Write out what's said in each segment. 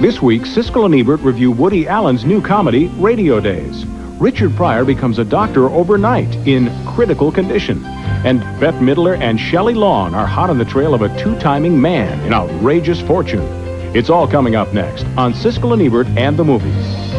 This week, Siskel and Ebert review Woody Allen's new comedy, Radio Days. Richard Pryor becomes a doctor overnight in critical condition. And Bette Midler and Shelley Long are hot on the trail of a two-timing man in outrageous fortune. It's all coming up next on Siskel and Ebert and the Movies.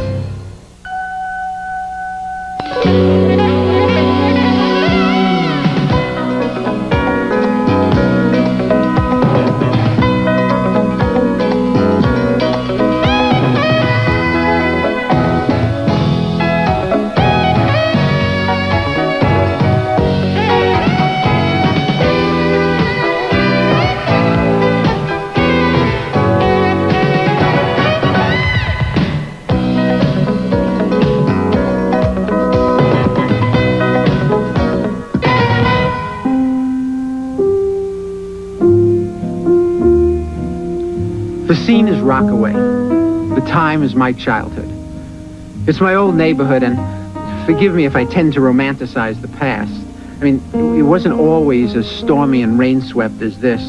The scene is Rockaway. The time is my childhood. It's my old neighborhood, and forgive me if I tend to romanticize the past. I mean, it wasn't always as stormy and rain-swept as this,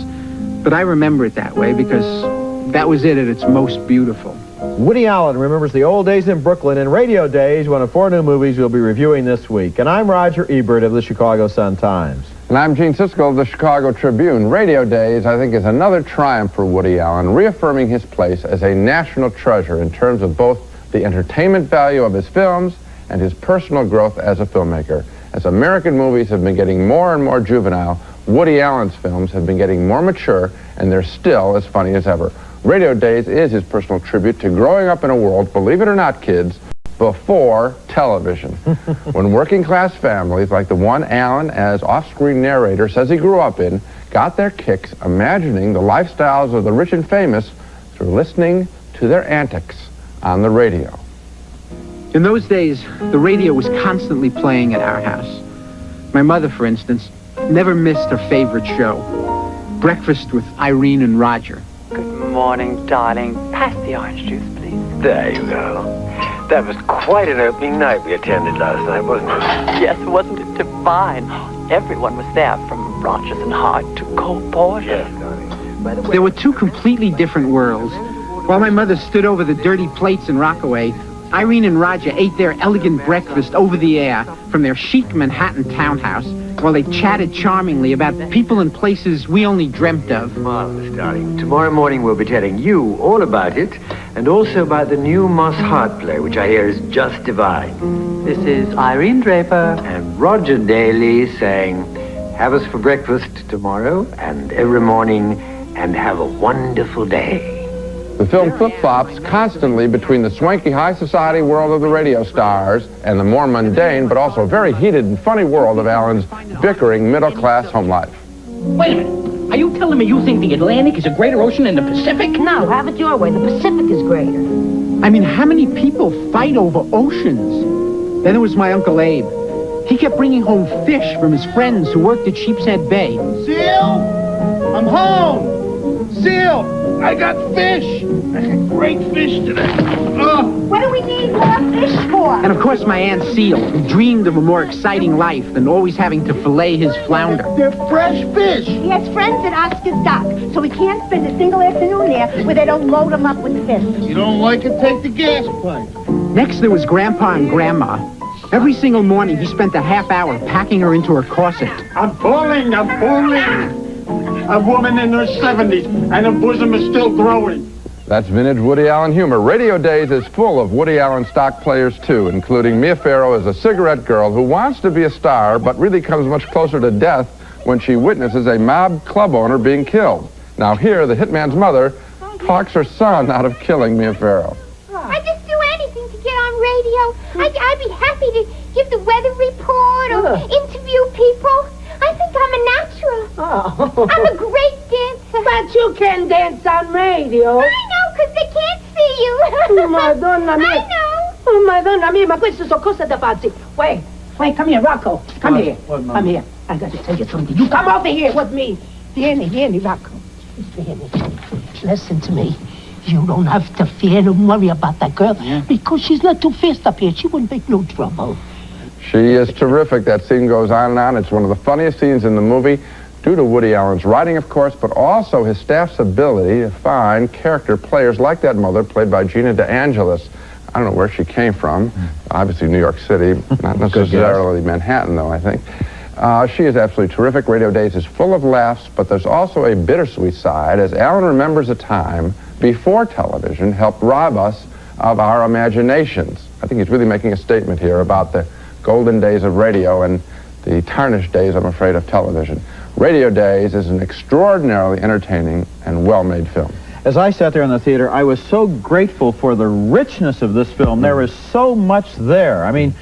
but I remember it that way because that was it at its most beautiful. Woody Allen remembers the old days in Brooklyn and Radio Days, one of 4 new movies we'll be reviewing this week. And I'm Roger Ebert of the Chicago Sun-Times. And I'm Gene Siskel of the Chicago Tribune. Radio Days, I think, is another triumph for Woody Allen, reaffirming his place as a national treasure in terms of both the entertainment value of his films and his personal growth as a filmmaker. As American movies have been getting more and more juvenile, Woody Allen's films have been getting more mature, and they're still as funny as ever. Radio Days is his personal tribute to growing up in a world, believe it or not, kids, before television. When working-class families, like the one Allen, as off-screen narrator, says he grew up in, got their kicks imagining the lifestyles of the rich and famous through listening to their antics on the radio. In those days, the radio was constantly playing at our house. My mother, for instance, never missed her favorite show, Breakfast with Irene and Roger. Good morning, darling. Pass the orange juice, please. There you go. That was quite an opening night we attended last night, wasn't it? Yes, wasn't it divine? Everyone was there, from Rogers and Hart to Cole Porter. Yes, darling. There were 2 completely different worlds. While my mother stood over the dirty plates in Rockaway, Irene and Roger ate their elegant breakfast over the air from their chic Manhattan townhouse while they chatted charmingly about people and places we only dreamt of. Marvelous, darling. Tomorrow morning we'll be telling you all about it, and also about the new Moss Hart play, which I hear is just divine. This is Irene Draper. And Roger Daly saying, have us for breakfast tomorrow and every morning, and have a wonderful day. The film flip-flops constantly between the swanky high society world of the radio stars and the more mundane but also very heated and funny world of Allen's bickering middle-class home life. Wait a minute. Are you telling me you think the Atlantic is a greater ocean than the Pacific? No, have it your way. The Pacific is greater. I mean, how many people fight over oceans? Then there was my Uncle Abe. He kept bringing home fish from his friends who worked at Sheepshead Bay. Seal, I'm home. Seal, I got fish. I had great fish today. What do we need more fish for? And of course my Aunt Seal, who dreamed of a more exciting life than always having to fillet his flounder. They're fresh fish. He has friends at Oscar's Dock, so he can't spend a single afternoon there where they don't load him up with fish. You don't like it, take the gas pipe. Next there was Grandpa and Grandma. Every single morning he spent a half hour packing her into her corset. I'm falling. A woman in her 70s, and her bosom is still growing. That's vintage Woody Allen humor. Radio Days is full of Woody Allen stock players, too, including Mia Farrow as a cigarette girl who wants to be a star, but really comes much closer to death when she witnesses a mob club owner being killed. Now here, the hitman's mother talks her son out of killing Mia Farrow. I'd just do anything to get on radio. I'd be happy to give the weather report or interview people. I think I'm a natural. Oh. I'm a great dancer. But you can dance on radio. I know, because they can't see you. Madonna mia. I know. Oh, Madonna mia, ma queste sono cose da pazzi. Wait, come here, Rocco. Come here. Come here. I got to tell you something. You come over here with me. Vieni, Rocco. Vieni. Listen to me. You don't have to fear and worry about that girl because she's not too fast up here. She wouldn't make no trouble. She is terrific. That scene goes on and on. It's one of the funniest scenes in the movie. due to Woody Allen's writing, of course, but also his staff's ability to find character players like that mother, played by Gina DeAngelis. I don't know where she came from. Obviously New York City, not necessarily Manhattan, though, I think. She is absolutely terrific. Radio Days is full of laughs, but there's also a bittersweet side, as Allen remembers a time before television helped rob us of our imaginations. I think he's really making a statement here about the golden days of radio and the tarnished days, I'm afraid, of television. Radio Days is an extraordinarily entertaining and well-made film. As I sat there in the theater, I was so grateful for the richness of this film. There was so much there. I mean,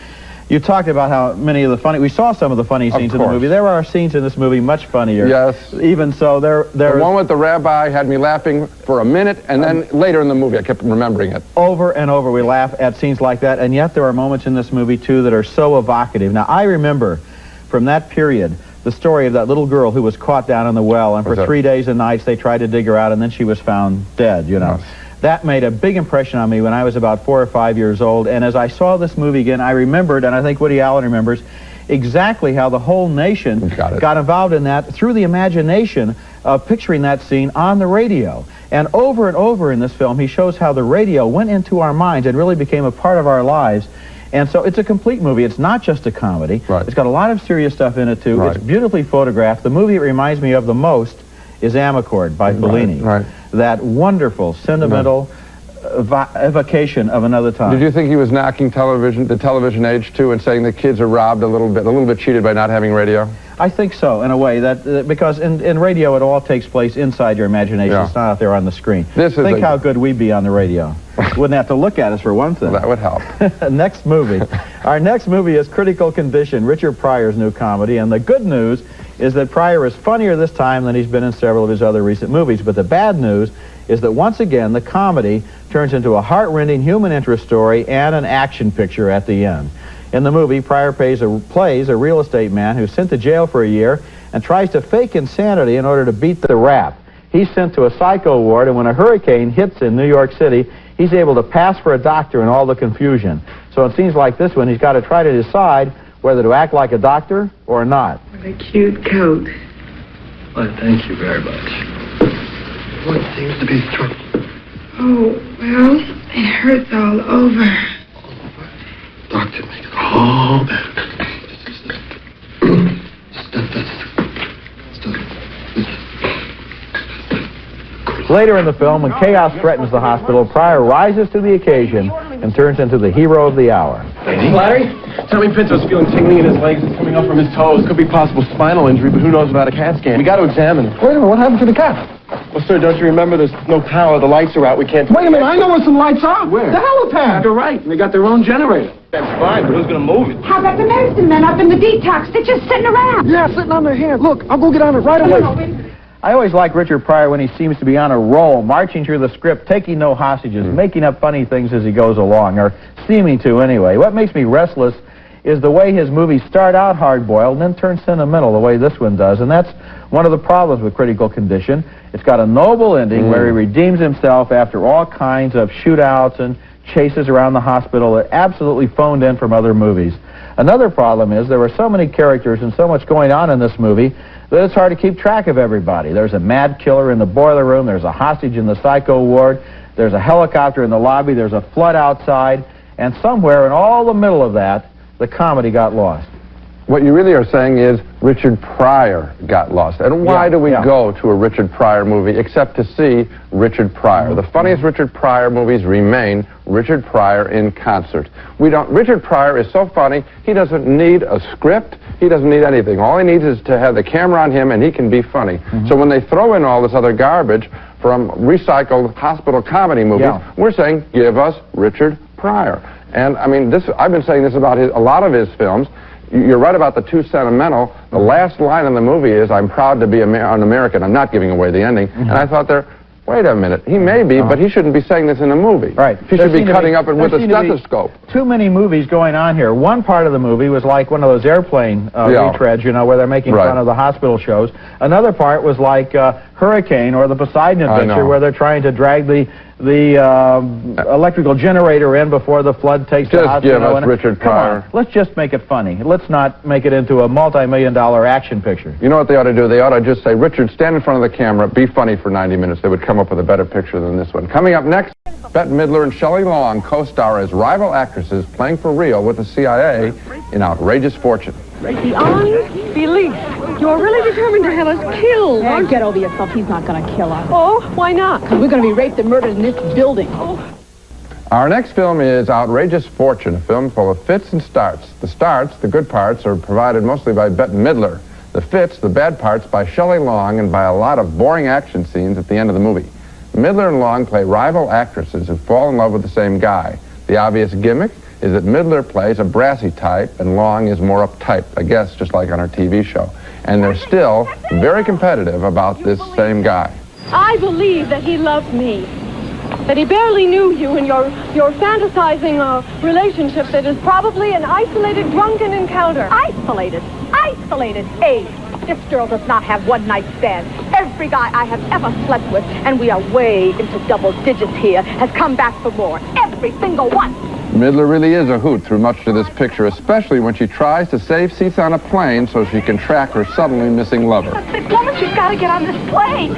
you talked about how many of the funny... We saw some of the funny scenes in the movie. There are scenes in this movie much funnier. Yes. Even so, the one with the rabbi had me laughing for a minute, and then later in the movie I kept remembering it. Over and over we laugh at scenes like that, and yet there are moments in this movie, too, that are so evocative. Now, I remember from that period the story of that little girl who was caught down in the well, and for 3 days and nights they tried to dig her out, and then she was found dead, you know. Yes. That made a big impression on me when I was about 4 or 5 years old, and as I saw this movie again, I remembered, and I think Woody Allen remembers, exactly how the whole nation got involved in that through the imagination of picturing that scene on the radio. And over in this film, he shows how the radio went into our minds and really became a part of our lives. And so it's a complete movie. It's not just a comedy. It's got a lot of serious stuff in it, too. It's beautifully photographed. The movie it reminds me of the most is Amicord by Fellini. That wonderful, sentimental evocation of another time. Did you think he was knocking the television age, too, and saying the kids are robbed a little bit cheated by not having radio? I think so, in a way, that because in radio it all takes place inside your imagination. It's not out there on the screen. Think how good we'd be on the radio. Wouldn't have to look at us for one thing. Well, that would help. Next movie. Our next movie is Critical Condition, Richard Pryor's new comedy, and the good news is that Pryor is funnier this time than he's been in several of his other recent movies, but the bad news is that once again the comedy turns into a heart-rending human interest story and an action picture at the end. In the movie, Pryor plays a real estate man who's sent to jail for a year and tries to fake insanity in order to beat the rap. He's sent to a psycho ward, and when a hurricane hits in New York City, he's able to pass for a doctor in all the confusion. So in scenes like this one, he's got to try to decide whether to act like a doctor or not. What a cute coat. Well, thank you very much. What seems to be the trouble? Oh, well, it hurts all over. Doctor, make it all better. Later in the film, when chaos threatens the hospital, Pryor rises to the occasion and turns into the hero of the hour. Flattery? Tommy Pinto's feeling tingling in his legs. It's coming up from his toes. Could be possible spinal injury, but who knows without a CAT scan. We got to examine it. Wait a minute, what happened to the cat? Well, sir, don't you remember there's no power? The lights are out. We can't... Wait a minute, I know where some lights are. Where? The helipad. You're right. They got their own generator. That's fine, but who's going to move it? How about the medicine men up in the detox? They're just sitting around. Yeah, sitting on their hands. Look, I'll go get on it right away. I always like Richard Pryor when he seems to be on a roll, marching through the script, taking no hostages, making up funny things as he goes along, or seeming to anyway. What makes me restless is the way his movies start out hard-boiled and then turn sentimental the way this one does, and that's one of the problems with Critical Condition. It's got a noble ending where he redeems himself after all kinds of shootouts and chases around the hospital that absolutely phoned in from other movies. Another problem is there were so many characters and so much going on in this movie that it's hard to keep track of everybody. There's a mad killer in the boiler room, there's a hostage in the psycho ward, there's a helicopter in the lobby, there's a flood outside, and somewhere in all the middle of that, the comedy got lost. What you really are saying is Richard Pryor got lost. And why do we go to a Richard Pryor movie except to see Richard Pryor? The funniest Richard Pryor movies remain Richard Pryor in concert. Richard Pryor is so funny, he doesn't need a script, he doesn't need anything. All he needs is to have the camera on him and he can be funny. So when they throw in all this other garbage from recycled hospital comedy movies, we're saying, give us Richard Pryor. And I mean, I've been saying this about a lot of his films. You're right about the too sentimental. The last line in the movie is, I'm proud to be an American. I'm not giving away the ending. And I thought wait a minute, he may be, but he shouldn't be saying this in a movie. Right. He should be cutting up it with a stethoscope. Too many movies going on here. One part of the movie was like one of those airplane retreads, you know, where they're making fun of the hospital shows. Another part was like Hurricane or the Poseidon Adventure, where they're trying to drag the the electrical generator in before the flood takes the house. Just give us Richard Pryor. Come on, let's just make it funny. Let's not make it into a multi-million-dollar action picture. You know what they ought to do? They ought to just say, Richard, stand in front of the camera, be funny for 90 minutes. They would come up with a better picture than this one. Coming up next, Bette Midler and Shelley Long co-star as rival actresses playing for real with the CIA in Outrageous Fortune. Beyond belief. You're really determined to have us killed. Hey, get over yourself. He's not going to kill us. Oh, why not? Because we're going to be raped and murdered in this building. Oh. Our next film is Outrageous Fortune, a film full of fits and starts. The starts, the good parts, are provided mostly by Bette Midler. The fits, the bad parts, by Shelley Long, and by a lot of boring action scenes at the end of the movie. Midler and Long play rival actresses who fall in love with the same guy. The obvious gimmick is that Midler plays a brassy type and Long is more uptight, I guess just like on her TV show. And they're still very competitive about this same guy. I believe that he loved me. That he barely knew you and you're fantasizing a relationship that is probably an isolated, drunken encounter. Isolated? Isolated? Hey, this girl does not have one-night stands. Every guy I have ever slept with, and we are way into double digits here, has come back for more. Every single one. Midler really is a hoot through much of this picture, especially when she tries to save seats on a plane so she can track her suddenly missing lover. This woman, she's got to get on this plane.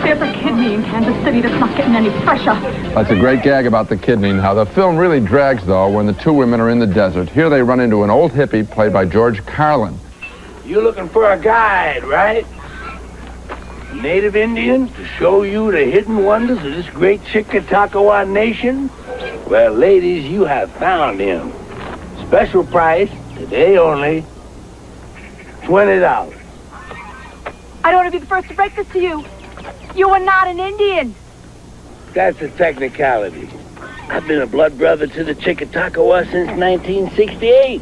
There's a kidney in Kansas City that's not getting any fresher. That's a great gag about the kidney. Now, the film really drags, though, when the two women are in the desert. Here they run into an old hippie played by George Carlin. You're looking for a guide, right? Native Indian to show you the hidden wonders of this great Chickasaw Nation? Well, ladies, you have found him. Special price, today only, $20. I don't want to be the first to break this to you. You are not an Indian. That's a technicality. I've been a blood brother to the Chickasaw since 1968.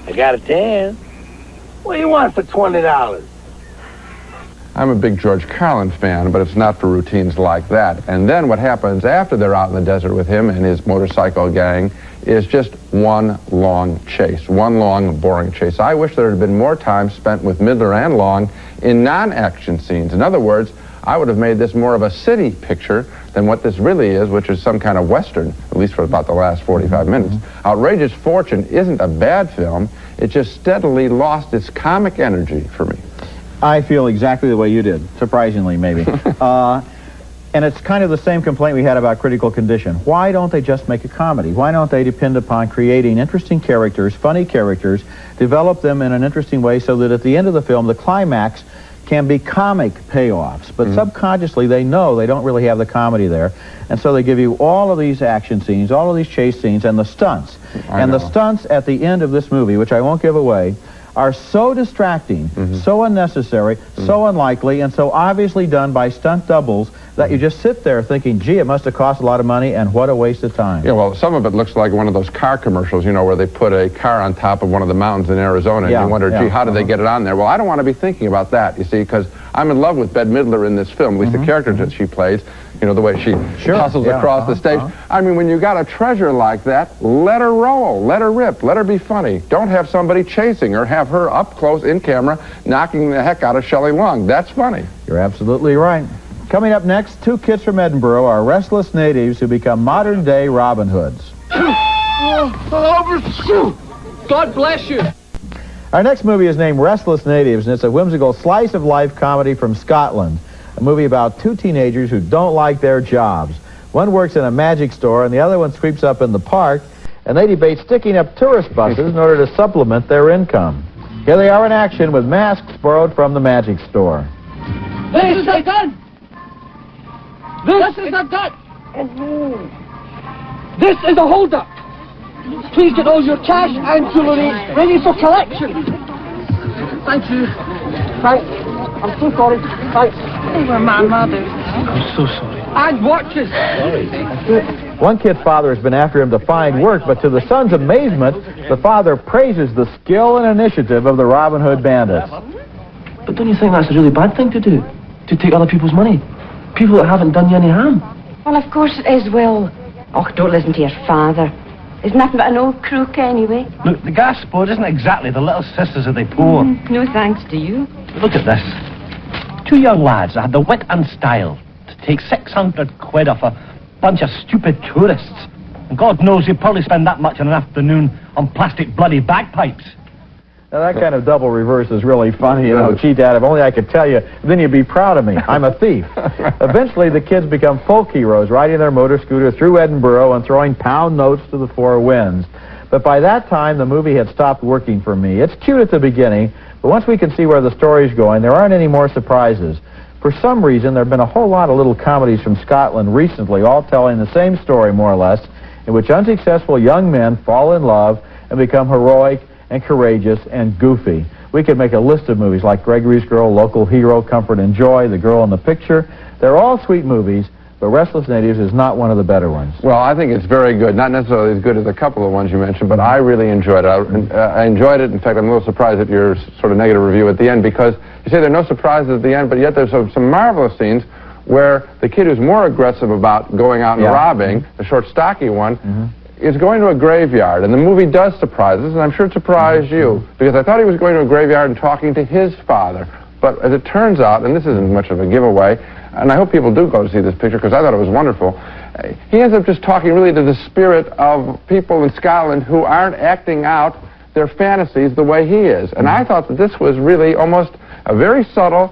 I got a tan. What do you want for $20? I'm a big George Carlin fan, but it's not for routines like that. And then what happens after they're out in the desert with him and his motorcycle gang is just one long chase, one long, boring chase. I wish there had been more time spent with Midler and Long in non-action scenes. In other words, I would have made this more of a city picture than what this really is, which is some kind of Western, at least for about the last 45 minutes. Outrageous Fortune isn't a bad film. It just steadily lost its comic energy for me. I feel exactly the way you did, surprisingly, maybe. And it's kind of the same complaint we had about Critical Condition. Why don't they just make a comedy? Why don't they depend upon creating interesting characters, funny characters, develop them in an interesting way so that at the end of the film, the climax can be comic payoffs. But subconsciously, they know they don't really have the comedy there. And so they give you all of these action scenes, all of these chase scenes, and the stunts. The stunts at the end of this movie, which I won't give away, are so distracting, so unnecessary, so unlikely, and so obviously done by stunt doubles that you just sit there thinking, gee, it must have cost a lot of money, and what a waste of time. Yeah, well, some of it looks like one of those car commercials, you know, where they put a car on top of one of the mountains in Arizona, and you wonder, gee, how did they get it on there? Well, I don't want to be thinking about that, you see, because I'm in love with Bette Midler in this film, at least the character that she plays, you know, the way she hustles across the stage. I mean, when you got a treasure like that, let her roll, let her rip, let her be funny. Don't have somebody chasing her, have her up close in camera knocking the heck out of Shelley Long. That's funny. You're absolutely right. Coming up next, two kids from Edinburgh are restless natives who become modern-day Robin Hoods. God bless you. Our next movie is named Restless Natives, and it's a whimsical slice-of-life comedy from Scotland. A movie about two teenagers who don't like their jobs. One works in a magic store, and the other one sweeps up in the park, and they debate sticking up tourist buses in order to supplement their income. Here they are in action with masks borrowed from the magic store. This is a gun! This is a gun! This is a holdup! Please get all your cash and jewelry ready for collection. Thank you. Thanks. I'm so sorry. Thanks. They were my mother's. I'm so sorry. And watches. One kid's father has been after him to find work, but to the son's amazement, the father praises the skill and initiative of the Robin Hood bandits. But don't you think that's a really bad thing to do? To take other people's money? People that haven't done you any harm. Well, of course it is, Will. Oh, don't listen to your father. He's nothing but an old crook anyway. Look, the gas board isn't exactly the little sisters of the poor. No thanks to you. Look at this. Two young lads that had the wit and style to take 600 quid off a Bunch of stupid tourists. And God knows you probably spend that much in an afternoon on plastic bloody bagpipes. Now, that kind of double reverse is really funny, you know. Gee, Dad, if only I could tell you, then you'd be proud of me. I'm a thief. Eventually, the kids become folk heroes, riding their motor scooter through Edinburgh and throwing pound notes to the four winds. But by that time, the movie had stopped working for me. It's cute at the beginning, but once we can see where the story's going, there aren't any more surprises. For some reason, there have been a whole lot of little comedies from Scotland recently, all telling the same story, more or less, in which unsuccessful young men fall in love and become heroic and courageous and goofy. We could make a list of movies like Gregory's Girl, Local Hero, Comfort and Joy, The Girl in the Picture. They're all sweet movies, but Restless Natives is not one of the better ones. Well, I think it's very good. Not necessarily as good as a couple of ones you mentioned, but I really enjoyed it. I enjoyed it. In fact, I'm a little surprised at your sort of negative review at the end, because you say there are no surprises at the end, but yet there's some marvelous scenes where the kid who's more aggressive about going out and robbing, the short, stocky one, is going to a graveyard, and the movie does surprise us, and I'm sure it surprised you, because I thought he was going to a graveyard and talking to his father. But as it turns out, and this isn't much of a giveaway, and I hope people do go to see this picture because I thought it was wonderful, he ends up just talking really to the spirit of people in Scotland who aren't acting out their fantasies the way he is. And I thought that this was really almost a very subtle,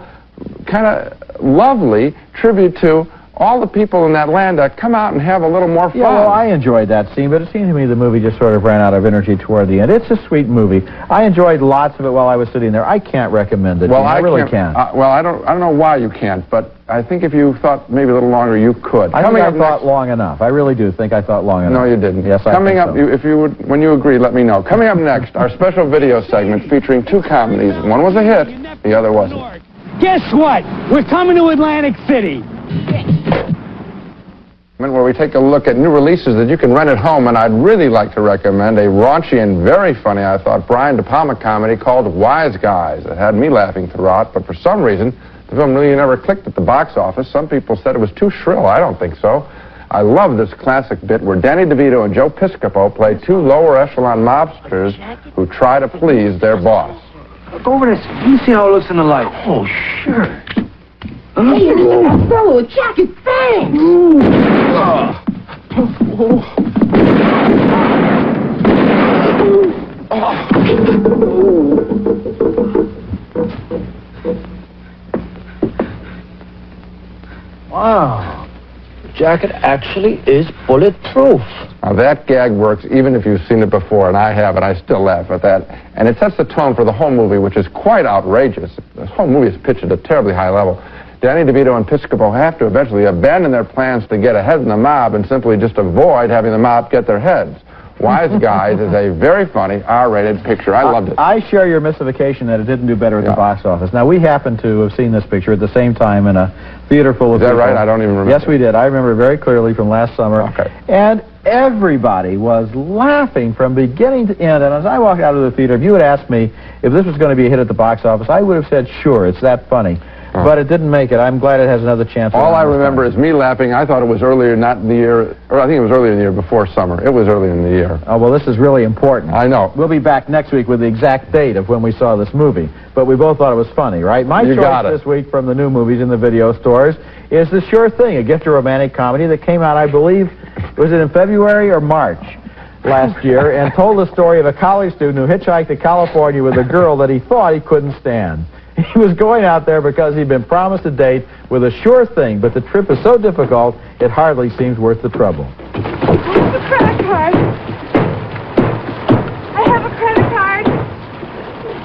kind of lovely tribute to all the people in that land that come out and have a little more fun. Yeah, well, I enjoyed that scene, but it seemed to me the movie just sort of ran out of energy toward the end. It's a sweet movie. I enjoyed lots of it while I was sitting there. I can't recommend it. Well, I really can't. Well, I don't know why you can't, but I think if you thought maybe a little longer, you could. I think I thought long enough. I really do think I thought long enough. No, you didn't. Yes, I Coming think up, so. if you would, when you agree, let me know. Coming up next, our special video segment featuring two comedies. One was a hit, the other wasn't. Guess what? We're coming to Atlantic City. Where we take a look at new releases that you can rent at home, and I'd really like to recommend a raunchy and very funny, I thought, Brian De Palma comedy called Wise Guys. It had me laughing throughout, but for some reason, the film really never clicked at the box office. Some people said it was too shrill. I don't think so. I love this classic bit where Danny DeVito and Joe Piscopo play two lower echelon mobsters who try to please their boss. Look over this. Let me see how it looks in the light. Oh, sure. Hey, that fellow, a jacket, thanks! Wow. The jacket actually is bulletproof. Now, that gag works even if you've seen it before, and I have, and I still laugh at that. And it sets the tone for the whole movie, which is quite outrageous. This whole movie is pitched at a terribly high level. Danny DeVito and Piscopo have to eventually abandon their plans to get ahead in the mob and simply just avoid having the mob get their heads. Wise Guys is a very funny R-rated picture. I loved it. I share your mystification that it didn't do better at the box office. Now, we happen to have seen this picture at the same time in a theater full of people. Is that right? I don't even remember. Yes, we did. I remember it very clearly from last summer. Okay. And everybody was laughing from beginning to end. And as I walked out of the theater, if you had asked me if this was going to be a hit at the box office, I would have said, sure, it's that funny. But it didn't make it. I'm glad it has another chance. All I remember is me laughing. I thought it was earlier, not in the year, or I think it was earlier in the year before summer. It was earlier in the year. Oh, well, this is really important. I know. We'll be back next week with the exact date of when we saw this movie. But we both thought it was funny, right? My choice this week from the new movies in the video stores is The Sure Thing, a gift of romantic comedy that came out, I believe, was it in February or March last year, and told the story of a college student who hitchhiked to California with a girl that he thought he couldn't stand. He was going out there because he'd been promised a date with a sure thing, but the trip is so difficult, it hardly seems worth the trouble. Where's the credit card? I have a credit card.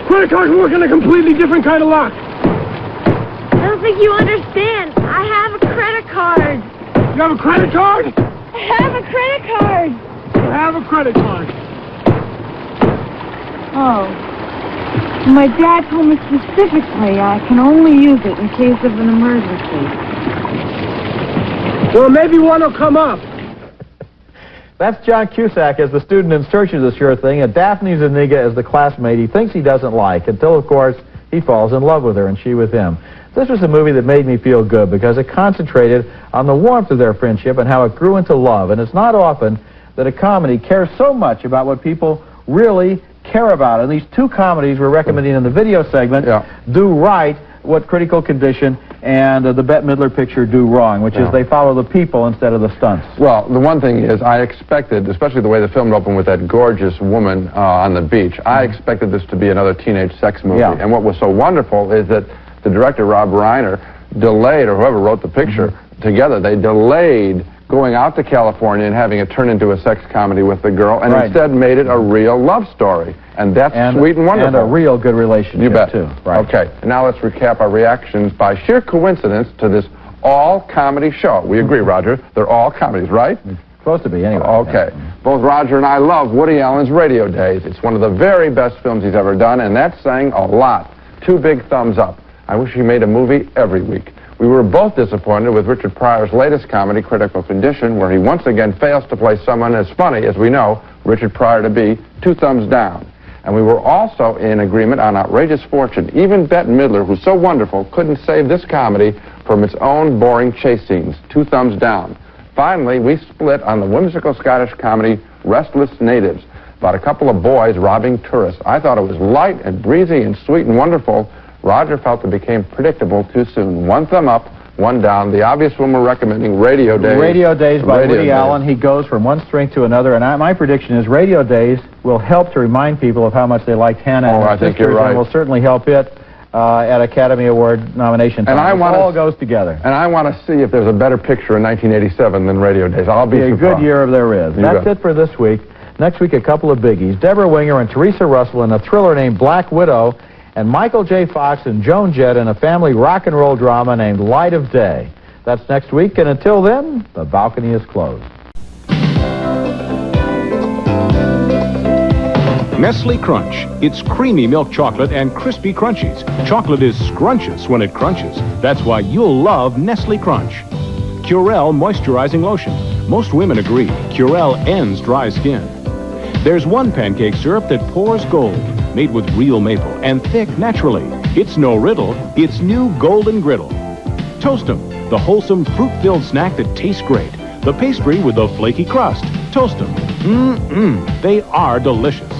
Credit cards work in a completely different kind of lock. I don't think you understand. I have a credit card. You have a credit card? I have a credit card. You have a credit card. Oh. My dad told me specifically I can only use it in case of an emergency. Well, maybe one will come up. That's John Cusack as the student in search of the sure thing, and Daphne Zuniga as the classmate he thinks he doesn't like, until, of course, he falls in love with her and she with him. This was a movie that made me feel good because it concentrated on the warmth of their friendship and how it grew into love. And it's not often that a comedy cares so much about what people really care about. And these two comedies we're recommending in the video segment do right what Critical Condition and the Bette Midler picture do wrong, which is they follow the people instead of the stunts. Well, the one thing is, I expected, especially the way the film opened with that gorgeous woman on the beach, I expected this to be another teenage sex movie. Yeah. And what was so wonderful is that the director, Rob Reiner, delayed, or whoever wrote the picture together, they delayed going out to California and having it turn into a sex comedy with the girl, and instead made it a real love story. And that's sweet and wonderful. And a real good relationship, you bet. too. Right. Okay, and now let's recap our reactions by sheer coincidence to this all-comedy show. We agree, Roger, they're all comedies, right? Supposed to be, anyway. Okay. Both Roger and I love Woody Allen's Radio Days. It's one of the very best films he's ever done, and that's saying a lot. 2 big thumbs up. I wish he made a movie every week. We were both disappointed with Richard Pryor's latest comedy, Critical Condition, where he once again fails to play someone as funny as we know Richard Pryor to be. 2 thumbs down. And we were also in agreement on Outrageous Fortune. Even Bette Midler, who's so wonderful, couldn't save this comedy from its own boring chase scenes. 2 thumbs down. Finally, we split on the whimsical Scottish comedy, Restless Natives, about a couple of boys robbing tourists. I thought it was light and breezy and sweet and wonderful. Roger felt it became predictable too soon. 1 thumb up, 1 down. The obvious one we're recommending, Radio Days. Radio Days by Woody Allen. He goes from one strength to another, and my prediction is Radio Days will help to remind people of how much they liked Hannah and her sisters, you're right. and will certainly help it at Academy Award nomination time. And it all goes together. And I want to see if there's a better picture in 1987 than Radio Days. I'll be a surprised. good year if there is. That's it for this week. Next week, a couple of biggies. Deborah Winger and Teresa Russell in a thriller named Black Widow, and Michael J. Fox and Joan Jett in a family rock and roll drama named Light of Day. That's next week, and until then, the balcony is closed. Nestle Crunch. It's creamy milk chocolate and crispy crunchies. Chocolate is scrumptious when it crunches. That's why you'll love Nestle Crunch. Curel Moisturizing Lotion. Most women agree Curel ends dry skin. There's one pancake syrup that pours gold, made with real maple and thick naturally. It's no riddle, it's new Golden Griddle. Toast 'em, the wholesome fruit-filled snack that tastes great. The pastry with the flaky crust. Toast 'em. They are delicious.